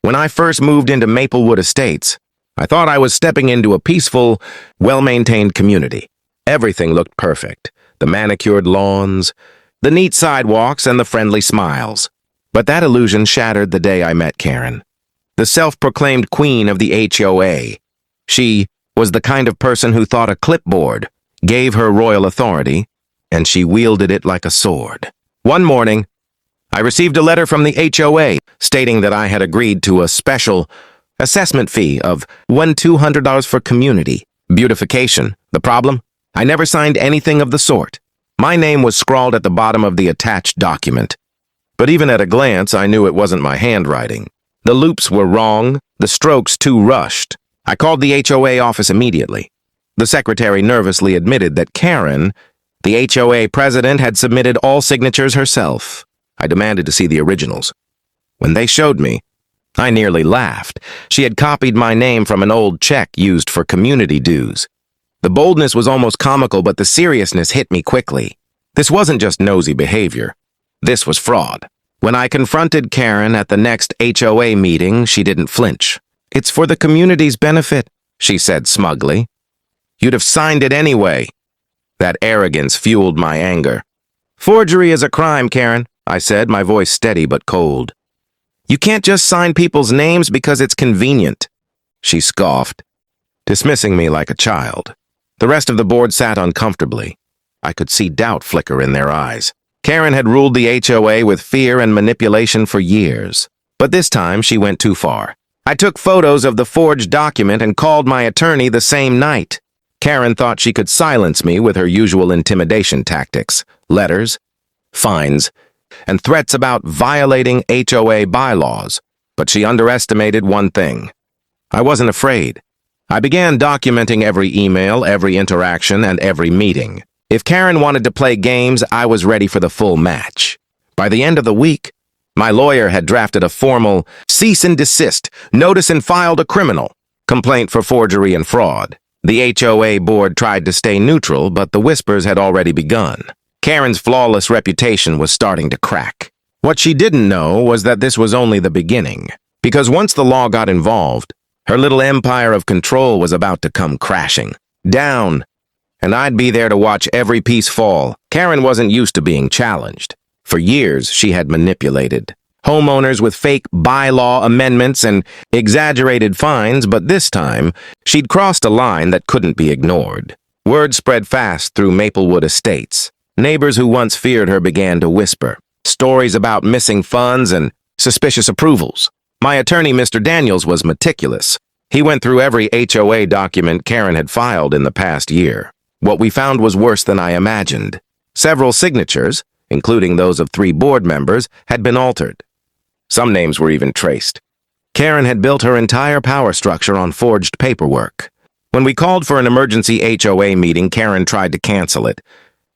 When I first moved into Maplewood Estates, I thought I was stepping into a peaceful, well-maintained community. Everything looked perfect. The manicured lawns, the neat sidewalks, and the friendly smiles. But that illusion shattered the day I met Karen, the self-proclaimed queen of the HOA. She was the kind of person who thought a clipboard gave her royal authority, and she wielded it like a sword. One morning, I received a letter from the HOA stating that I had agreed to a special assessment fee of $200 for community beautification. The problem? I never signed anything of the sort. My name was scrawled at the bottom of the attached document. But even at a glance, I knew it wasn't my handwriting. The loops were wrong, the strokes too rushed. I called the HOA office immediately. The secretary nervously admitted that Karen, the HOA president, had submitted all signatures herself. I demanded to see the originals. When they showed me, I nearly laughed. She had copied my name from an old check used for community dues. The boldness was almost comical, but the seriousness hit me quickly. This wasn't just nosy behavior. This was fraud. When I confronted Karen at the next HOA meeting, she didn't flinch. "It's for the community's benefit," she said smugly. "You'd have signed it anyway." That arrogance fueled my anger. "Forgery is a crime, Karen," I said, my voice steady but cold. "You can't just sign people's names because it's convenient." She scoffed, dismissing me like a child. The rest of the board sat uncomfortably. I could see doubt flicker in their eyes. Karen had ruled the HOA with fear and manipulation for years. But this time, she went too far. I took photos of the forged document and called my attorney the same night. Karen thought she could silence me with her usual intimidation tactics, letters, fines, and threats about violating HOA bylaws. But she underestimated one thing. I wasn't afraid. I began documenting every email, every interaction, and every meeting. If Karen wanted to play games, I was ready for the full match. By the end of the week, my lawyer had drafted a formal cease and desist, notice and filed a criminal complaint for forgery and fraud. The HOA board tried to stay neutral, but the whispers had already begun. Karen's flawless reputation was starting to crack. What she didn't know was that this was only the beginning, because once the law got involved, her little empire of control was about to come crashing down, and I'd be there to watch every piece fall. Karen wasn't used to being challenged. For years, she had manipulated homeowners with fake bylaw amendments and exaggerated fines, but this time, she'd crossed a line that couldn't be ignored. Word spread fast through Maplewood Estates. Neighbors who once feared her began to whisper. Stories about missing funds and suspicious approvals. My attorney, Mr. Daniels, was meticulous. He went through every HOA document Karen had filed in the past year. What we found was worse than I imagined. Several signatures, including those of 3 board members, had been altered. Some names were even traced. Karen had built her entire power structure on forged paperwork. When we called for an emergency HOA meeting, Karen tried to cancel it,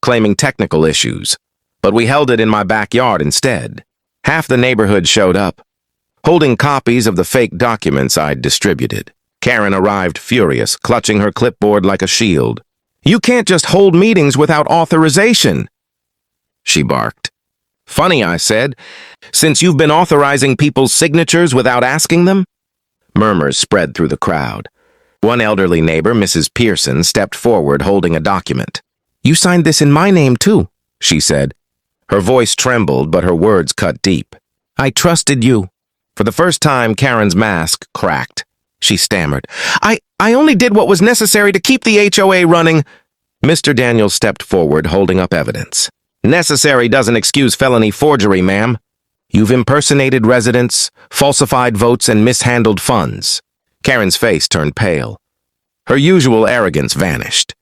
claiming technical issues. But we held it in my backyard instead. Half the neighborhood showed up, holding copies of the fake documents I'd distributed. Karen arrived furious, clutching her clipboard like a shield. "You can't just hold meetings without authorization," she barked. "Funny," I said, "since you've been authorizing people's signatures without asking them?" Murmurs spread through the crowd. One elderly neighbor, Mrs. Pearson, stepped forward holding a document. "You signed this in my name, too," she said. Her voice trembled, but her words cut deep. "I trusted you." For the first time, Karen's mask cracked. She stammered. I only did what was necessary to keep the HOA running." Mr. Daniels stepped forward, holding up evidence. "Necessary doesn't excuse felony forgery, ma'am. You've impersonated residents, falsified votes, and mishandled funds." Karen's face turned pale. Her usual arrogance vanished.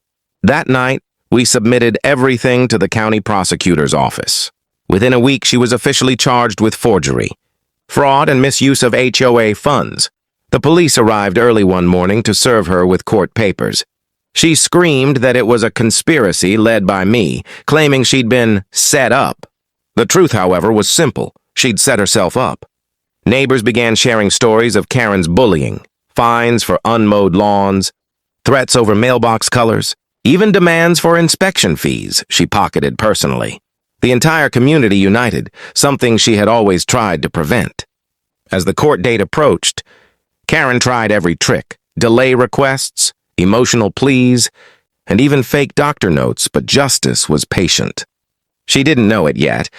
That night, we submitted everything to the county prosecutor's office. Within a week, she was officially charged with forgery, fraud, and misuse of HOA funds. The police arrived early one morning to serve her with court papers. She screamed that it was a conspiracy led by me, claiming she'd been set up. The truth, however, was simple. She'd set herself up. Neighbors began sharing stories of Karen's bullying, fines for unmowed lawns, threats over mailbox colors, even demands for inspection fees she pocketed personally. The entire community united, something she had always tried to prevent. As the court date approached, Karen tried every trick: delay requests, emotional pleas, and even fake doctor notes, but justice was patient. She didn't know it yet,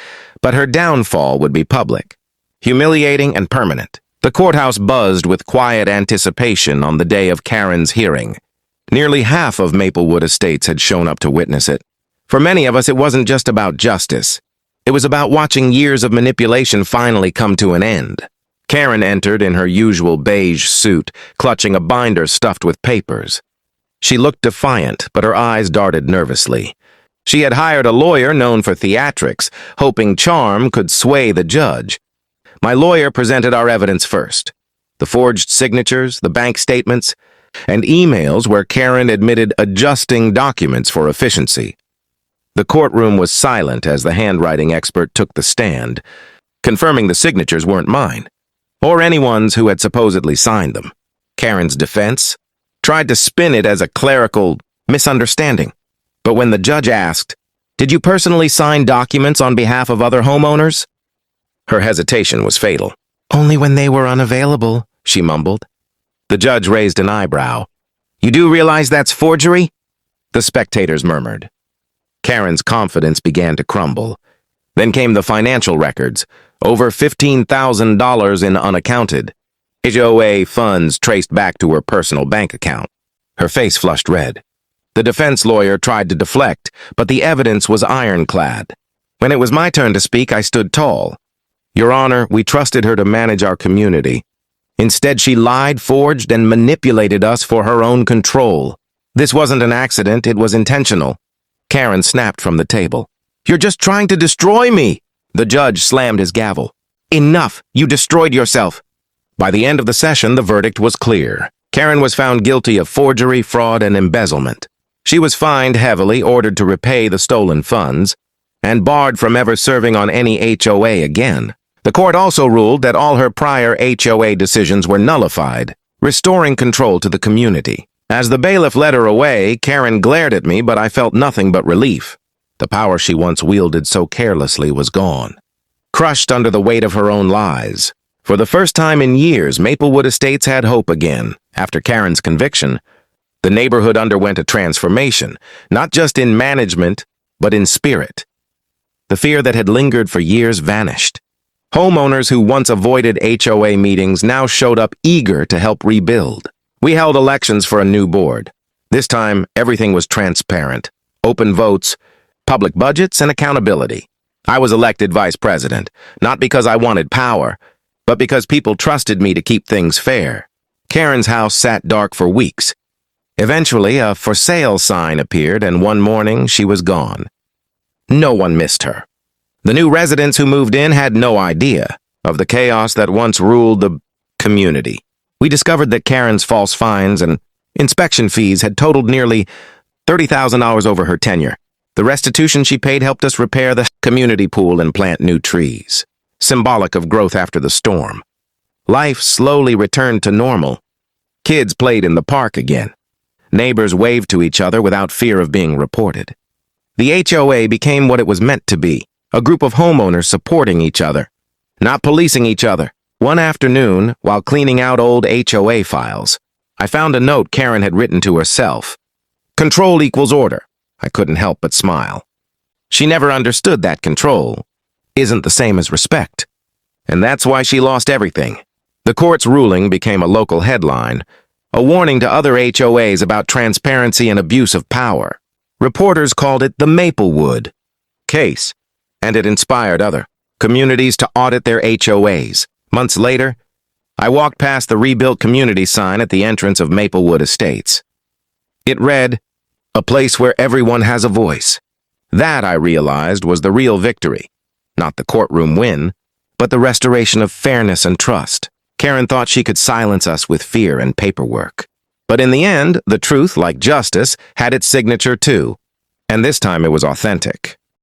but her downfall would be public, humiliating and permanent. The courthouse buzzed with quiet anticipation on the day of Karen's hearing. Nearly half of Maplewood Estates had shown up to witness it. For many of us, it wasn't just about justice. It was about watching years of manipulation finally come to an end. Karen entered in her usual beige suit, clutching a binder stuffed with papers. She looked defiant, but her eyes darted nervously. She had hired a lawyer known for theatrics, hoping charm could sway the judge. My lawyer presented our evidence first: the forged signatures, the bank statements, and emails where Karen admitted adjusting documents for efficiency. The courtroom was silent as the handwriting expert took the stand, confirming the signatures weren't mine, or anyone's who had supposedly signed them. Karen's defense tried to spin it as a clerical misunderstanding. But when the judge asked, "Did you personally sign documents on behalf of other homeowners?" her hesitation was fatal. "Only when they were unavailable," she mumbled. The judge raised an eyebrow. "You do realize that's forgery?" The spectators murmured. Karen's confidence began to crumble. Then came the financial records, over $15,000 in unaccounted HOA funds traced back to her personal bank account. Her face flushed red. The defense lawyer tried to deflect, but the evidence was ironclad. When it was my turn to speak, I stood tall. "Your Honor, we trusted her to manage our community. Instead, she lied, forged, and manipulated us for her own control. This wasn't an accident, it was intentional." Karen snapped from the table. "You're just trying to destroy me!" The judge slammed his gavel. "Enough! You destroyed yourself!" By the end of the session, the verdict was clear. Karen was found guilty of forgery, fraud, and embezzlement. She was fined heavily, ordered to repay the stolen funds, and barred from ever serving on any HOA again. The court also ruled that all her prior HOA decisions were nullified, restoring control to the community. As the bailiff led her away, Karen glared at me, but I felt nothing but relief. The power she once wielded so carelessly was gone, crushed under the weight of her own lies. For the first time in years, Maplewood Estates had hope again. After Karen's conviction, the neighborhood underwent a transformation, not just in management, but in spirit. The fear that had lingered for years vanished. Homeowners who once avoided HOA meetings now showed up eager to help rebuild. We held elections for a new board. This time, everything was transparent. Open votes, public budgets, and accountability. I was elected vice president, not because I wanted power, but because people trusted me to keep things fair. Karen's house sat dark for weeks. Eventually, a for sale sign appeared, and one morning she was gone. No one missed her. The new residents who moved in had no idea of the chaos that once ruled the community. We discovered that Karen's false fines and inspection fees had totaled nearly $30,000 over her tenure. The restitution she paid helped us repair the community pool and plant new trees, symbolic of growth after the storm. Life slowly returned to normal. Kids played in the park again. Neighbors waved to each other without fear of being reported. The HOA became what it was meant to be, a group of homeowners supporting each other, not policing each other. One afternoon, while cleaning out old HOA files, I found a note Karen had written to herself. "Control equals order." I couldn't help but smile. She never understood that control isn't the same as respect. And that's why she lost everything. The court's ruling became a local headline, a warning to other HOAs about transparency and abuse of power. Reporters called it the Maplewood case, and it inspired other communities to audit their HOAs. Months later, I walked past the rebuilt community sign at the entrance of Maplewood Estates. It read, "A place where everyone has a voice." That, I realized, was the real victory. Not the courtroom win, but the restoration of fairness and trust. Karen thought she could silence us with fear and paperwork. But in the end, the truth, like justice, had its signature too. And this time it was authentic.